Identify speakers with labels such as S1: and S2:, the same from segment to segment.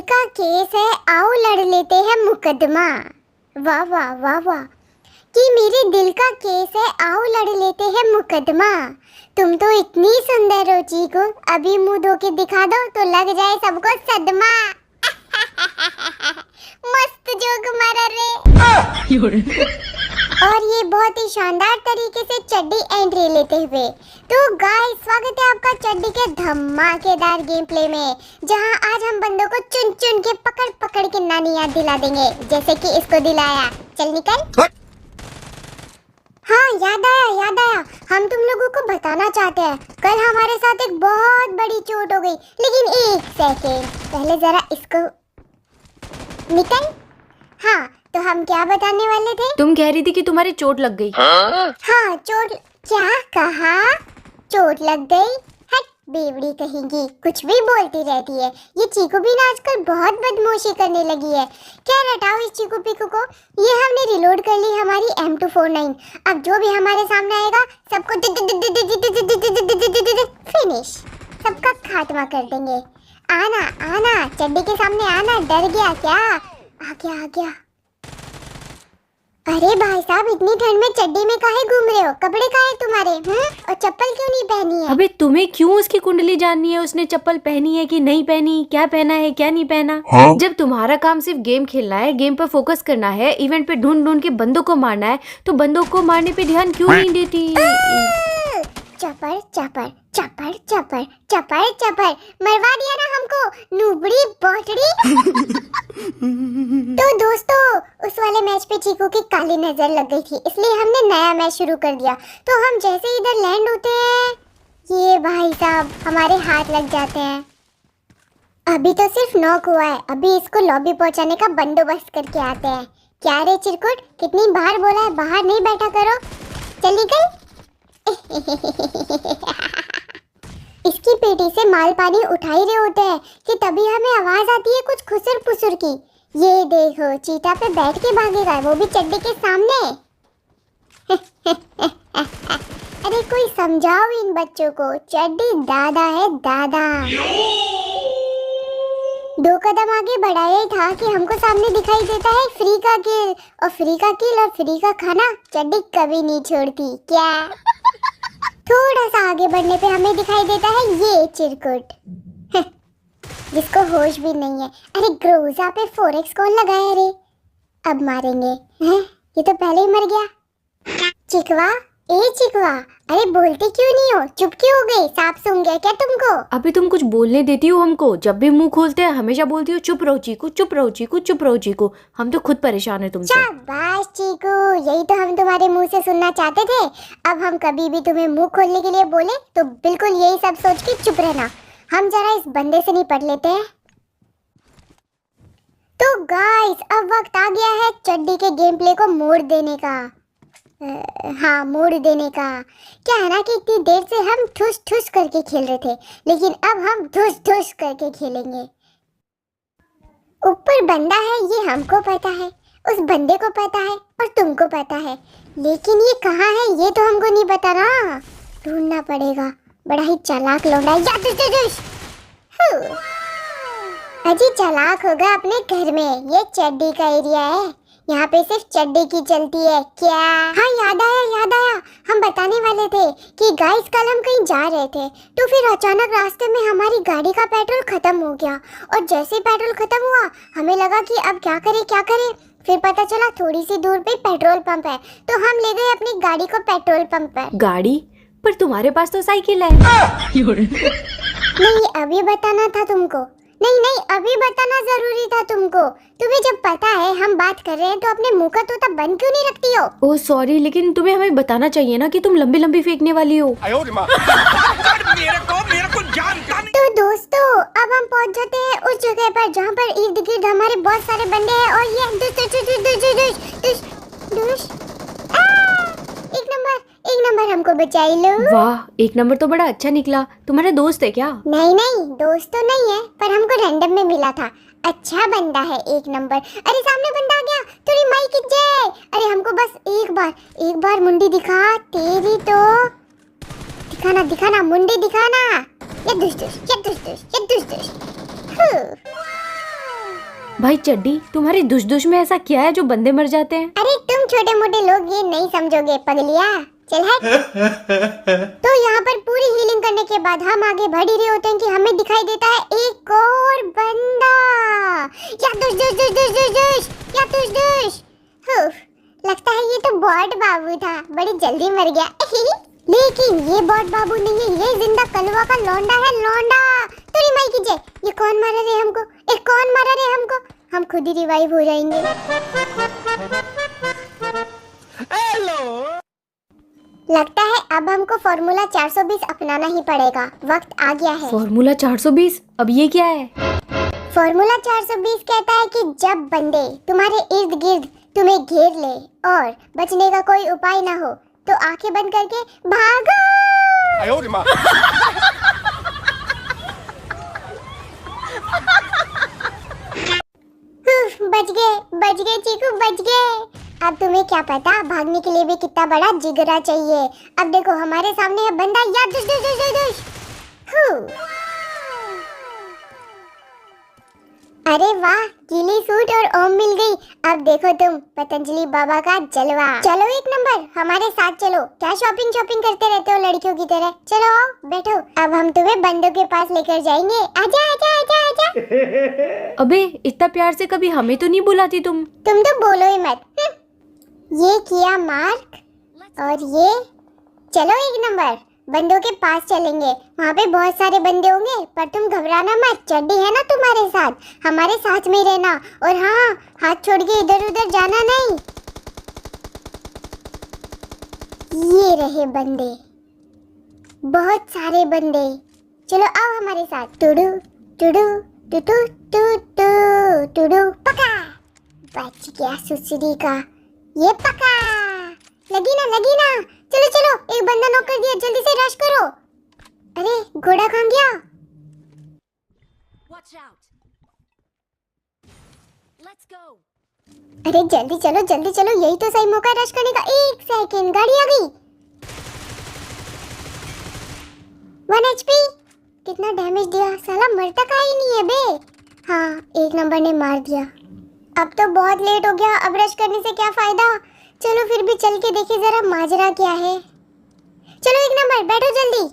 S1: का केस है, आओ लड़ लेते हैं मुकदमा। वाह वाह वाह वाह। कि मेरे दिल का केस है, आओ लड़ लेते हैं मुकदमा। तुम तो इतनी सुंदर हो चीकू, अभी मुंह धो के दिखा दो तो लग जाए सबको सदमा। मस्त जोक मारा रे। और ये बहुत ही शानदार तरीके से चड्डी एंट्री लेते हुए। तो गाइस, स्वागत है आपका चड्डी के धमाकेदार गेम प्ले में, जहां आज हम बंदों को चुन चुन के पकड़ पकड़ के नानी याद दिला देंगे, जैसे कि इसको दिलाया। चल निकल। हाँ याद आया, हम तुम लोगों को बताना चाहते हैं, कल हमारे साथ एक बहुत बड़ी चोट हो गई। लेकिन एक सेकेंड, पहले जरा इसको निकल। हाँ, तो हम क्या बताने वाले थे?
S2: तुम कह रही थी कि तुम्हारी चोट लग गई।
S1: हाँ चोट, क्या कहा? चोट लग गई? हट बेवड़ी कहेंगी, कुछ भी बोलती रहती है। ये चीकू भी ना आजकल बहुत बदमाशी करने लगी है। क्या हटाओ इस चीकू पीकू को। ये हमने रिलोड कर ली हमारी M249। अब जो भी हमारे सामने आएगा सबको फिनिश, सबका खात्मा कर देंगे। आना आना, चड्डी के सामने आना। डर गया क्या? आ गया। अरे भाई साहब, इतनी ठंड में चड्डी में काहे घूम रहे हो? कपड़े काहे तुम्हारे? और चप्पल क्यों नहीं पहनी है?
S2: अबे तुम्हें क्यों उसकी कुंडली जाननी है? उसने चप्पल पहनी है कि नहीं पहनी, क्या पहना है क्या नहीं पहना? हाँ? जब तुम्हारा काम सिर्फ गेम खेलना है, गेम पर फोकस करना है, इवेंट पे ढूंढ ढूंढ के बंदों को मारना है, तो बंदों को मारने पे ध्यान क्यों नहीं देती?
S1: चपर चपर चपर चपर चपर चपर, मरवा दिया ना हमको, नूबड़ी बोटड़ी। तो दोस्तों, उस वाले मैच पे चीकू की काली नजर लग गई थी, इसलिए हमने नया मैच शुरू कर दिया। तो हम जैसे इधर लैंड होते हैं, ये भाई साहब हमारे हाथ लग जाते हैं। अभी तो सिर्फ नॉक हुआ है, अभी इसको लॉबी पहुंचाने का बंदोबस्त करके आते हैं। क्या रे चिरकुट, कितनी बार बोला है बाहर नहीं बैठा करो। चल निकल। इसकी पेटी से माल पानी उठा ही रहे होते हैं कि तभी हमें आवाज आती है कुछ खुसर पुसर की। ये देखो, चीता पे बैठ के भागेगा, वो भी चड्डी के सामने। अरे कोई समझाओ इन बच्चों को, चड्डी दादा है दादा। 2 कदम आगे बढ़ाया ही था कि हमको सामने दिखाई देता है फ्री का किल, और फ्री का किल और फ्री का खाना चड्डी कभी नहीं छोड़ती। क्या? थोड़ा सा आगे बढ़ने पे हमें दिखाई देता है ये चिरकुट, जिसको होश भी नहीं है। अरे ग्रोजा पे 4x कौन लगाया रे? अब मारेंगे। हैं? ये तो पहले ही मर गया। चिकवा, ए चिकवा, अरे बोलती क्यों नहीं हो? चुप क्यों हो गई? सांप सूंघ गया क्या तुमको?
S2: अभी तुम कुछ बोलने देती हो हमको? जब भी मुंह खोलते हैं हमेशा बोलती हो चुप रहो चीकू, चुप रहो चीकू, चुप रहो चीकू। हम तो खुद परेशान है तुमसे।
S1: शाबाश चीकू, यही तो हम तुम्हारे मुंह से सुनना चाहते थे। अब हम कभी भी तुम्हें मुंह खोलने के लिए बोले तो बिल्कुल यही सब सोच के चुप रहना। हम जरा इस बंदे से निपट लेते हैं। तो गाइस, अब वक्त आ गया है चड्डी के गेम प्ले को मोड़ देने का। हाँ, मोड़ देने का। क्या है ना कि इतनी देर से हम ठुस ठुस करके खेल रहे थे, लेकिन अब हम ठुस ठुस करके खेलेंगे। ऊपर बंदा है ये हमको पता है, उस बंदे को पता है और तुमको पता है, लेकिन ये कहाँ है ये तो हमको नहीं पता ना। ढूंढना पड़ेगा। बड़ा ही चालाक लौंडा है। अजी चालाक होगा अपने घर में, ये चड्डी का एरिया है, यहाँ पे सिर्फ चड्डी की चलती है। क्या? हाँ याद आया, हम बताने वाले थे कि गाइस कल हम कहीं जा रहे थे, तो फिर अचानक रास्ते में हमारी गाड़ी का पेट्रोल खत्म हो गया, और जैसे पेट्रोल खत्म हुआ हमें लगा कि अब क्या करें। फिर पता चला थोड़ी सी दूर पे पेट्रोल पंप है, तो हम ले गए अपनी गाड़ी को पेट्रोल पंप पर।
S2: गाड़ी? पर तुम्हारे पास तो साइकिल है।
S1: नहीं, अभी बताना था तुमको। नहीं, अभी बताना जरूरी था तुमको। तुम्हें जब पता है हम बात कर रहे हैं तो अपने मुंह का तोता बंद क्यों नहीं रखती हो?
S2: ओह सॉरी, लेकिन तुम्हें हमें बताना चाहिए ना कि तुम लंबी लंबी फेंकने वाली हो।
S1: तो दोस्तों, अब हम पहुंच जाते हैं उस जगह पर जहाँ पर इर्द गिर्द हमारे बहुत सारे बंदे हैं, और ये एक नंबर हमको बचाई लो।
S2: वाह, 1 नंबर तो बड़ा अच्छा निकला। तुम्हारा दोस्त है क्या?
S1: नहीं, दोस्त तो नहीं है, पर हमको रैंडम में मिला था। अच्छा बंदा है 1 नंबर। अरे सामने बंदा आ गया, थोड़ी माइक जय। अरे हमको बस एक बार मुंडी दिखा तेरी, तो दिखाना मुंडी दिखाना। ये दुष्ट।
S2: भाई चड्डी, तुम्हारी दुश में ऐसा क्या है जो बंदे मर जाते हैं?
S1: अरे तुम छोटे मोटे लोग ये नहीं समझोगे पगलिया, चल हट। तो यहाँ पर पूरी हीलिंग करने के बाद हम आगे बढ़ ही रहे होते हैं कि हमें दिखाई देता है एक और बंदा। या दुश दुश दुश दुश दुश दुश, या दुश दुश। लगता है ये तो बॉट बाबू था, बड़ी जल्दी मर गया। लेकिन ये बॉट बाबू नहीं है, ये जिंदा कलवा का लौंडा है, लौंडा। तेरी माई की जय, ये कौन मारा रे हमको, कौन मारा रे हमको? हम खुद ही रिवाइव हो जाएंगे। हेलो। लगता है अब हमको फॉर्मूला 420 अपनाना ही पड़ेगा, वक्त आ गया है।
S2: फॉर्मूला 420? अब ये क्या है?
S1: फॉर्मूला 420 कहता है कि जब बंदे तुम्हारे इर्द गिर्द तुम्हें घेर ले और बचने का कोई उपाय ना हो तो आंखें बंद करके भागो। बच गए चीकू, बच गए। अब तुम्हें क्या पता भागने के लिए भी कितना बड़ा जिगरा चाहिए। अब देखो हमारे सामने है बंदा, या दुश दुश दुश दुश दुश। अरे वाह, गीली सूट और ओम मिल गई। अब देखो तुम पतंजलि बाबा का जलवा। चलो एक नंबर, हमारे साथ चलो। क्या शॉपिंग करते रहते हो लड़कियों की तरह? चलो आओ बैठो, अब हम तुम्हें बंदों के पास लेकर जाएंगे। आजा आजा आजा आजा।
S2: अबे इतना प्यार से कभी हमें तो नहीं बुलाती तुम
S1: तो बोलो ही मत। ये किया मार्क और ये चलो एक नंबर, बंदों के पास चलेंगे। वहाँ पे बहुत सारे बंदे होंगे, पर तुम घबराना मत, चड्डी है ना तुम्हारे साथ, हमारे साथ में रहना। और हाँ, हाथ छोड़ के इधर उधर जाना नहीं। ये रहे बंदे, बहुत सारे बंदे। चलो आओ हमारे साथ। टुडू टुडू टुटू टू टुडू पका। बच गया सुसरी का, ये पका। लगी ना। चलो चलो, एक बंदा नॉक कर दिया, जल्दी से रश करो। अरे घोड़ा कहाँ गया? अरे जल्दी चलो, यही तो सही मौका है रश करने का। 1 सेकंड, गाड़ी आ गई। 1 HP। कितना डैमेज दिया, साला मरता का ही नहीं है बे। हाँ, एक नंबर ने मार दिया। अब तो बहुत लेट हो गया, अब रश करने से क्या फायदा। चलो फिर भी चल के देखे जरा माजरा क्या है। चलो एक नंबर, बैठो जल्दी।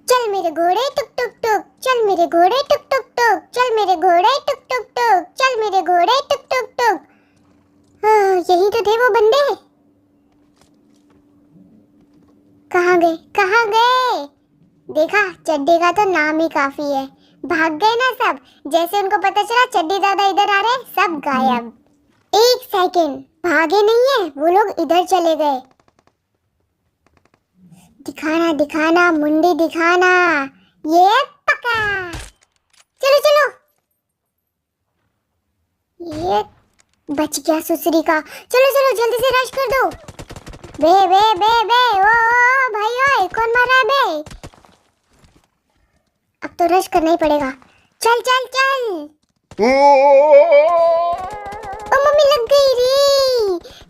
S1: चल मेरे घोड़े टुक टुक टुक, चल मेरे घोड़े टुक टुक टुक, चल मेरे घोड़े टुक टुक टुक, चल मेरे घोड़े टुक टुक टुक। हाँ, यही तो थे वो बंदे। कहाँ गए? देखा, चड्डी का तो नाम ही काफी है। भाग गए ना सब, जैसे उनको पता चला चड्डी दादा इधर आ रहे, सब गायब। 1 सेकंड, भागे नहीं है वो लोग, इधर चले गए। दिखाना मुंडी दिखाना, ये पका। चलो ये बच गया सुसरी का। चलो जल्दी से रश कर दो। बे ओ भाई, ओए कौन मार रहा है बे? अब तो रश करना ही पड़ेगा। चल ओ मम्मी, लग गई रे।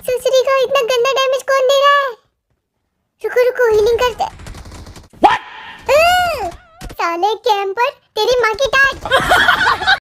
S1: सुसरी का इतना गंदा डैमेज कौन दे रहा है? रुको हीलिंग करते। साले कैंपर, तेरी माँ की टाट।